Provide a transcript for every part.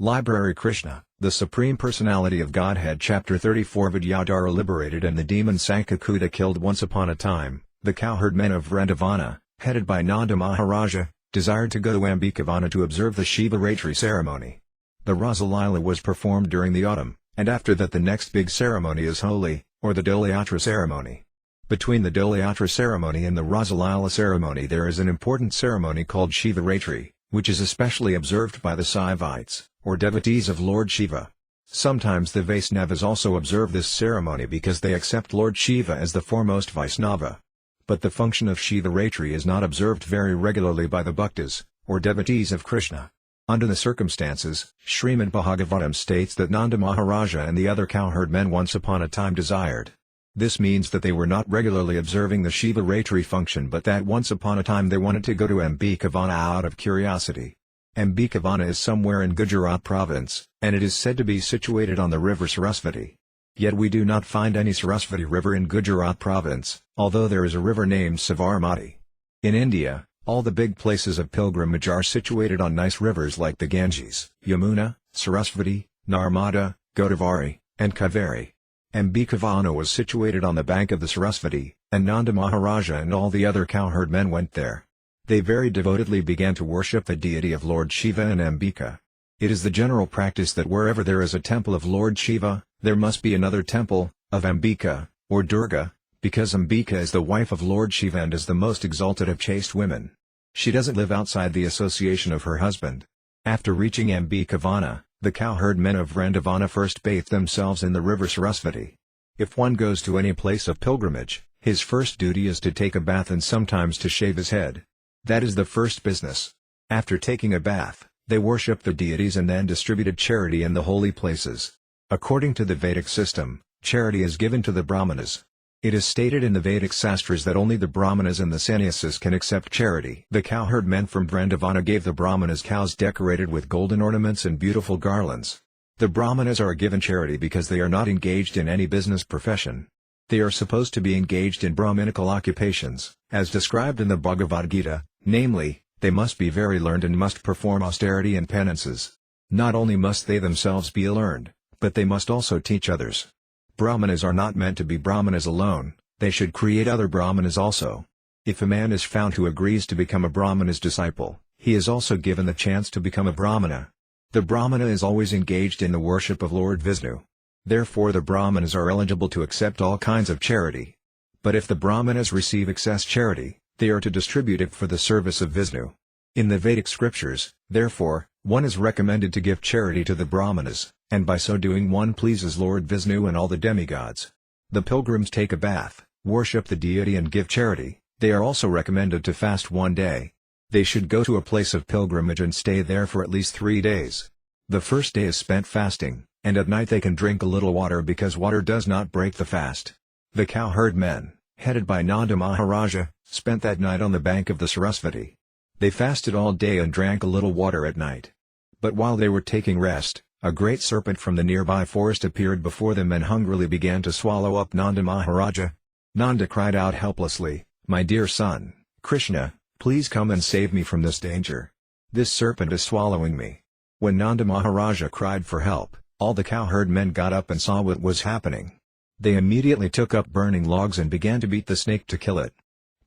Library Krishna, the Supreme Personality of Godhead Chapter 34 Vidyādhara Liberated and the demon Śaṅkhacūḍa killed. Once upon a time, the cowherd men of Vrindavana, headed by Nanda Maharaja, desired to go to Ambikavana to observe the Shivaratri ceremony. The Rasa Lila was performed during the autumn, and after that the next big ceremony is Holi, or the Dolayatra ceremony. Between the Dolayatra ceremony and the Rasa Lila ceremony there is an important ceremony called Shivaratri, which is especially observed by the Saivites, or devotees of Lord Shiva. Sometimes the Vaisnavas also observe this ceremony because they accept Lord Shiva as the foremost Vaisnava. But the function of Shivaratri is not observed very regularly by the bhaktas, or devotees of Krishna. Under the circumstances, Śrīmad-Bhāgavatam states that Nanda Maharaja and the other cowherd men once upon a time desired. This means that they were not regularly observing the Shivaratri function but that once upon a time they wanted to go to Ambikavana out of curiosity. Ambikavana is somewhere in Gujarat province, and it is said to be situated on the river Sarasvati. Yet we do not find any Sarasvati river in Gujarat province, although there is a river named Savarmati. In India, all the big places of pilgrimage are situated on nice rivers like the Ganges, Yamuna, Sarasvati, Narmada, Godavari, and Kaveri. Ambikavana was situated on the bank of the Sarasvati, and Nanda Maharaja and all the other cowherd men went there. They very devotedly began to worship the deity of Lord Shiva and Ambika. It is the general practice that wherever there is a temple of Lord Shiva, there must be another temple, of Ambika, or Durga, because Ambika is the wife of Lord Shiva and is the most exalted of chaste women. She doesn't live outside the association of her husband. After reaching Ambikavana, the cowherd men of Vrindavana first bathe themselves in the river Sarasvati. If one goes to any place of pilgrimage, his first duty is to take a bath and sometimes to shave his head. That is the first business. After taking a bath, they worship the deities and then distributed charity in the holy places. According to the Vedic system, charity is given to the Brahmanas. It is stated in the Vedic sastras that only the Brahmanas and the sannyasis can accept charity. The cowherd men from Vrindavana gave the Brahmanas cows decorated with golden ornaments and beautiful garlands. The Brahmanas are given charity because they are not engaged in any business profession. They are supposed to be engaged in Brahminical occupations, as described in the Bhagavad Gita, namely, they must be very learned and must perform austerity and penances. Not only must they themselves be learned, but they must also teach others. Brahmanas are not meant to be Brahmanas alone, they should create other Brahmanas also. If a man is found who agrees to become a Brahmana's disciple, he is also given the chance to become a Brahmana. The Brahmana is always engaged in the worship of Lord Vishnu. Therefore the Brahmanas are eligible to accept all kinds of charity. But if the Brahmanas receive excess charity, they are to distribute it for the service of Vishnu. In the Vedic scriptures, therefore, one is recommended to give charity to the Brahmanas, and by so doing one pleases Lord Vishnu and all the demigods. The pilgrims take a bath, worship the deity and give charity. They are also recommended to fast one day. They should go to a place of pilgrimage and stay there for at least 3 days. The first day is spent fasting, and at night they can drink a little water because water does not break the fast. The cowherd men, headed by Nanda Maharaja, spent that night on the bank of the Sarasvati. They fasted all day and drank a little water at night. But while they were taking rest, a great serpent from the nearby forest appeared before them and hungrily began to swallow up Nanda Maharaja. Nanda cried out helplessly, "My dear son, Krishna, please come and save me from this danger. This serpent is swallowing me." When Nanda Maharaja cried for help, all the cowherd men got up and saw what was happening. They immediately took up burning logs and began to beat the snake to kill it.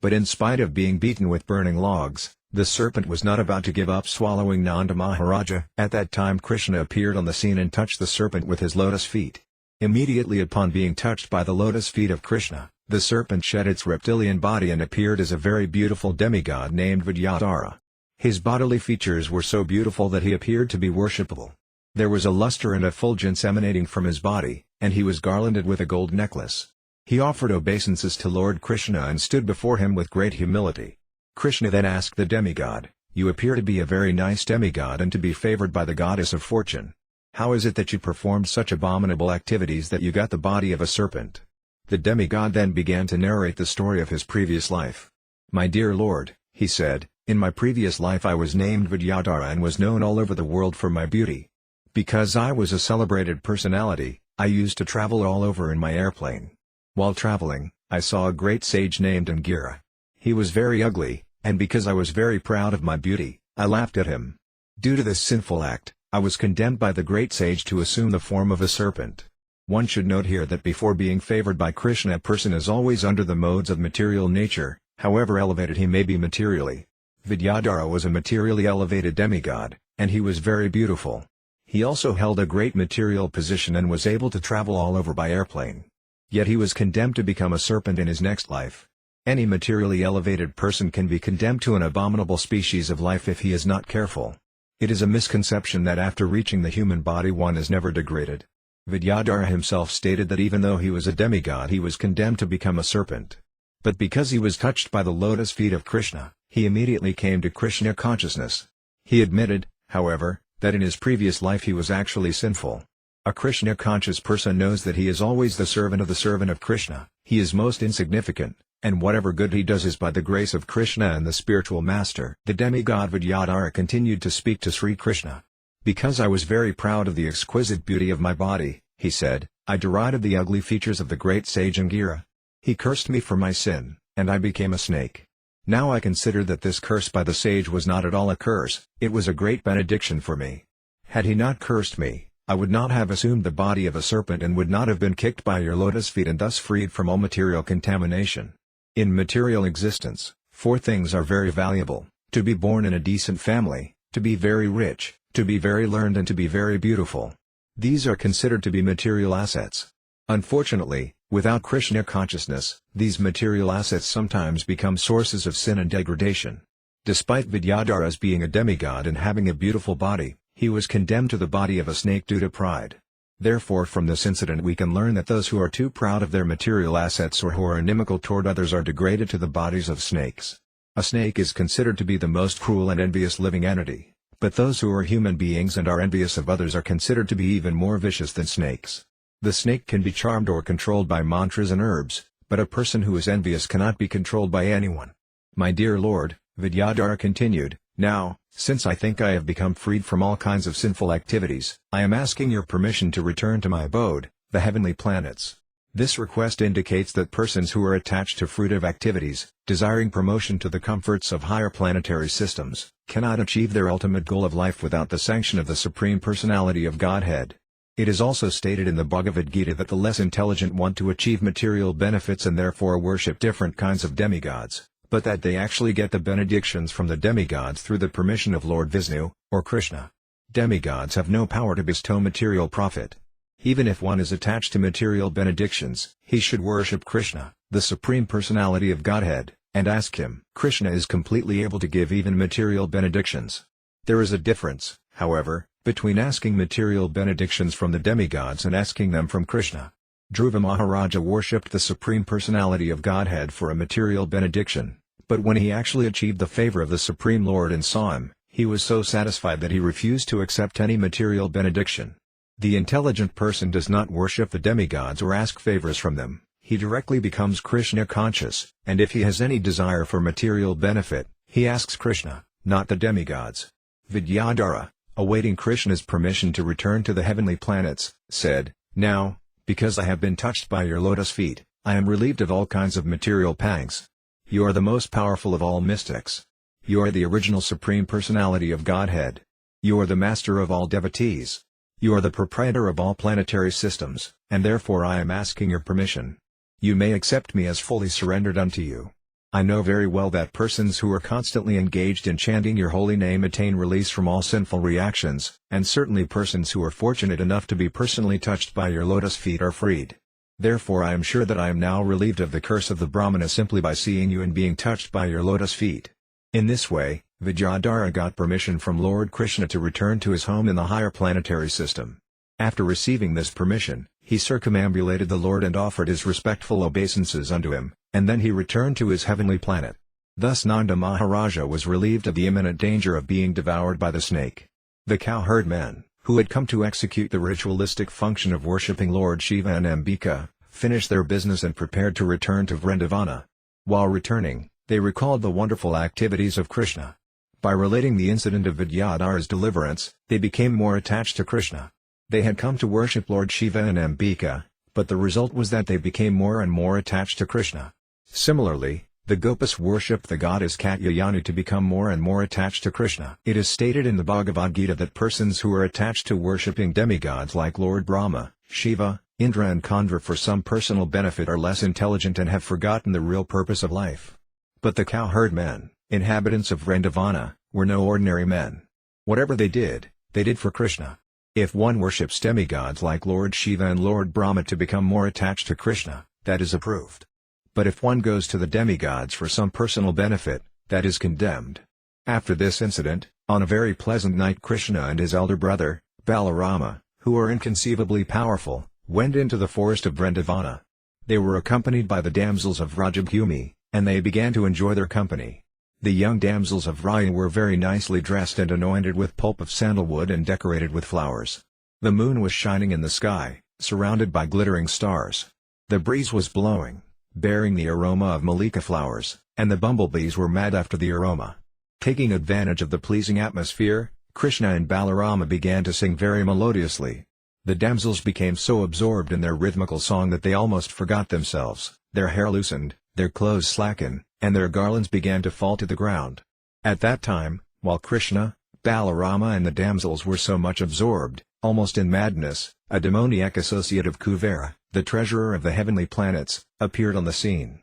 But in spite of being beaten with burning logs, the serpent was not about to give up swallowing Nanda Maharaja. At that time Krishna appeared on the scene and touched the serpent with his lotus feet. Immediately upon being touched by the lotus feet of Krishna, the serpent shed its reptilian body and appeared as a very beautiful demigod named Vidyādhara. His bodily features were so beautiful that he appeared to be worshipable. There was a luster and effulgence emanating from his body, and he was garlanded with a gold necklace. He offered obeisances to Lord Krishna and stood before him with great humility. Krishna then asked the demigod, "You appear to be a very nice demigod and to be favored by the goddess of fortune. How is it that you performed such abominable activities that you got the body of a serpent?" The demigod then began to narrate the story of his previous life. "My dear Lord," he said, "in my previous life I was named Vidyādhara and was known all over the world for my beauty. Because I was a celebrated personality, I used to travel all over in my airplane. While traveling, I saw a great sage named Angira. He was very ugly, and because I was very proud of my beauty, I laughed at him. Due to this sinful act, I was condemned by the great sage to assume the form of a serpent. One should note here that before being favored by Krishna, a person is always under the modes of material nature, however elevated he may be materially. Vidyādhara was a materially elevated demigod, and he was very beautiful. He also held a great material position and was able to travel all over by airplane. Yet he was condemned to become a serpent in his next life. Any materially elevated person can be condemned to an abominable species of life if he is not careful. It is a misconception that after reaching the human body one is never degraded. Vidyādhara himself stated that even though he was a demigod he was condemned to become a serpent. But because he was touched by the lotus feet of Krishna, he immediately came to Krishna consciousness. He admitted, however, that in his previous life he was actually sinful. A Krishna conscious person knows that he is always the servant of Krishna, he is most insignificant, and whatever good he does is by the grace of Krishna and the spiritual master. The demigod Vidyādhara continued to speak to Sri Krishna. Because I was very proud of the exquisite beauty of my body, he said, I derided the ugly features of the great sage Angira. He cursed me for my sin, and I became a snake. Now I consider that this curse by the sage was not at all a curse, it was a great benediction for me. Had he not cursed me, I would not have assumed the body of a serpent and would not have been kicked by your lotus feet and thus freed from all material contamination. In material existence, 4 things are very valuable: to be born in a decent family, to be very rich, to be very learned and to be very beautiful. These are considered to be material assets. Unfortunately, without Krishna consciousness, these material assets sometimes become sources of sin and degradation. Despite Vidyādhara's being a demigod and having a beautiful body, he was condemned to the body of a snake due to pride. Therefore from this incident we can learn that those who are too proud of their material assets or who are inimical toward others are degraded to the bodies of snakes. A snake is considered to be the most cruel and envious living entity, but those who are human beings and are envious of others are considered to be even more vicious than snakes. The snake can be charmed or controlled by mantras and herbs, but a person who is envious cannot be controlled by anyone. My dear Lord, Vidyādhara continued, now, since I think I have become freed from all kinds of sinful activities, I am asking your permission to return to my abode, the heavenly planets. This request indicates that persons who are attached to fruitive activities, desiring promotion to the comforts of higher planetary systems, cannot achieve their ultimate goal of life without the sanction of the Supreme Personality of Godhead. It is also stated in the Bhagavad Gita that the less intelligent want to achieve material benefits and therefore worship different kinds of demigods, but that they actually get the benedictions from the demigods through the permission of Lord Vishnu, or Krishna. Demigods have no power to bestow material profit. Even if one is attached to material benedictions, he should worship Krishna, the Supreme Personality of Godhead, and ask him. Krishna is completely able to give even material benedictions. There is a difference, however, between asking material benedictions from the demigods and asking them from Krishna. Dhruva Maharaja worshipped the Supreme Personality of Godhead for a material benediction, but when he actually achieved the favor of the Supreme Lord and saw him, he was so satisfied that he refused to accept any material benediction. The intelligent person does not worship the demigods or ask favors from them, he directly becomes Krishna conscious, and if he has any desire for material benefit, he asks Krishna, not the demigods. Vidyādhara, awaiting Krishna's permission to return to the heavenly planets, said, now, because I have been touched by your lotus feet, I am relieved of all kinds of material pangs. You are the most powerful of all mystics. You are the original Supreme Personality of Godhead. You are the master of all devotees. You are the proprietor of all planetary systems, and therefore I am asking your permission. You may accept me as fully surrendered unto you. I know very well that persons who are constantly engaged in chanting your holy name attain release from all sinful reactions, and certainly persons who are fortunate enough to be personally touched by your lotus feet are freed. Therefore I am sure that I am now relieved of the curse of the Brahmana simply by seeing you and being touched by your lotus feet. In this way, Vidyādhara got permission from Lord Krishna to return to his home in the higher planetary system. After receiving this permission, he circumambulated the Lord and offered his respectful obeisances unto him, and then he returned to his heavenly planet. Thus Nanda Maharaja was relieved of the imminent danger of being devoured by the snake. The cowherd men, who had come to execute the ritualistic function of worshipping Lord Shiva and Ambika, finished their business and prepared to return to Vrindavana. While returning, they recalled the wonderful activities of Krishna. By relating the incident of Vidyādhara's deliverance, they became more attached to Krishna. They had come to worship Lord Shiva and Ambika, but the result was that they became more and more attached to Krishna. Similarly, The Gopas worshipped the goddess Katyayani to become more and more attached to Krishna. It is stated in the Bhagavad Gita that persons who are attached to worshipping demigods like Lord Brahma, Shiva, Indra and Kandra for some personal benefit are less intelligent and have forgotten the real purpose of life. But the cowherd men, inhabitants of Vrindavana, were no ordinary men. Whatever they did for Krishna. If one worships demigods like Lord Shiva and Lord Brahma to become more attached to Krishna, that is approved. But if one goes to the demigods for some personal benefit, that is condemned. After this incident, on a very pleasant night Krishna and his elder brother, Balarama, who are inconceivably powerful, went into the forest of Vrindavana. They were accompanied by the damsels of Rajabhumi, and they began to enjoy their company. The young damsels of Raya were very nicely dressed and anointed with pulp of sandalwood and decorated with flowers. The moon was shining in the sky, surrounded by glittering stars. The breeze was blowing, bearing the aroma of malika flowers, and the bumblebees were mad after the aroma. Taking advantage of the pleasing atmosphere, Krishna and Balarama began to sing very melodiously. The damsels became so absorbed in their rhythmical song that they almost forgot themselves, their hair loosened, their clothes slackened, and their garlands began to fall to the ground. At that time, while Krishna, Balarama and the damsels were so much absorbed, almost in madness, a demoniac associate of Kuvera, the treasurer of the heavenly planets, appeared on the scene.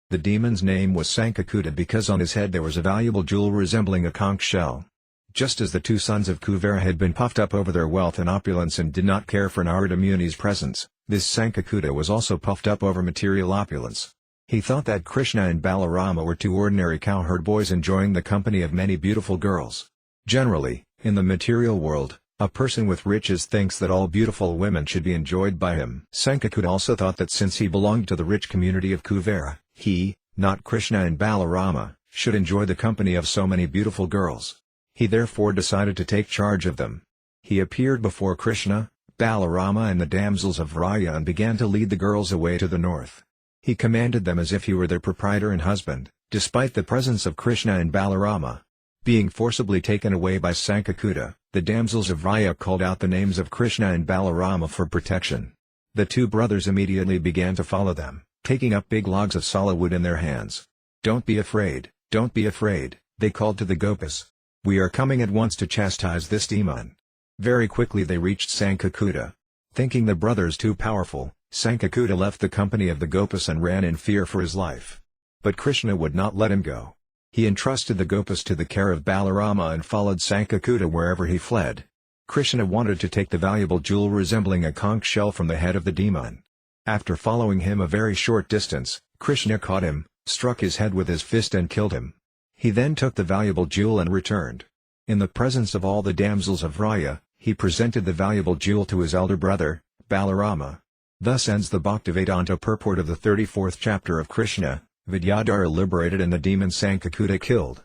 The demon's name was Śaṅkhacūḍa because on his head there was a valuable jewel resembling a conch shell. Just as the two sons of Kuvera had been puffed up over their wealth and opulence and did not care for Narada Muni's presence, this Śaṅkhacūḍa was also puffed up over material opulence. He thought that Krishna and Balarama were two ordinary cowherd boys enjoying the company of many beautiful girls. Generally, in the material world, a person with riches thinks that all beautiful women should be enjoyed by him. Śaṅkhacūḍa also thought that since he belonged to the rich community of Kuvera, he, not Krishna and Balarama, should enjoy the company of so many beautiful girls. He therefore decided to take charge of them. He appeared before Krishna, Balarama and the damsels of Raya and began to lead the girls away to the north. He commanded them as if he were their proprietor and husband, despite the presence of Krishna and Balarama. Being forcibly taken away by Śaṅkhacūḍa, the damsels of Raya called out the names of Krishna and Balarama for protection. The two brothers immediately began to follow them, taking up big logs of solid wood in their hands. "Don't be afraid, they called to the Gopas. "We are coming at once to chastise this demon." Very quickly they reached Śaṅkhacūḍa. Thinking the brothers too powerful, Śaṅkhacūḍa left the company of the Gopas and ran in fear for his life. But Krishna would not let him go. He entrusted the Gopas to the care of Balarama and followed Śaṅkhacūḍa wherever he fled. Krishna wanted to take the valuable jewel resembling a conch shell from the head of the demon. After following him a very short distance, Krishna caught him, struck his head with his fist and killed him. He then took the valuable jewel and returned. In the presence of all the damsels of Raya, he presented the valuable jewel to his elder brother, Balarama. Thus ends the Bhaktivedanta purport of the 34th chapter of Krishna, Vidyādhara Liberated and the demon Śaṅkhacūḍa killed.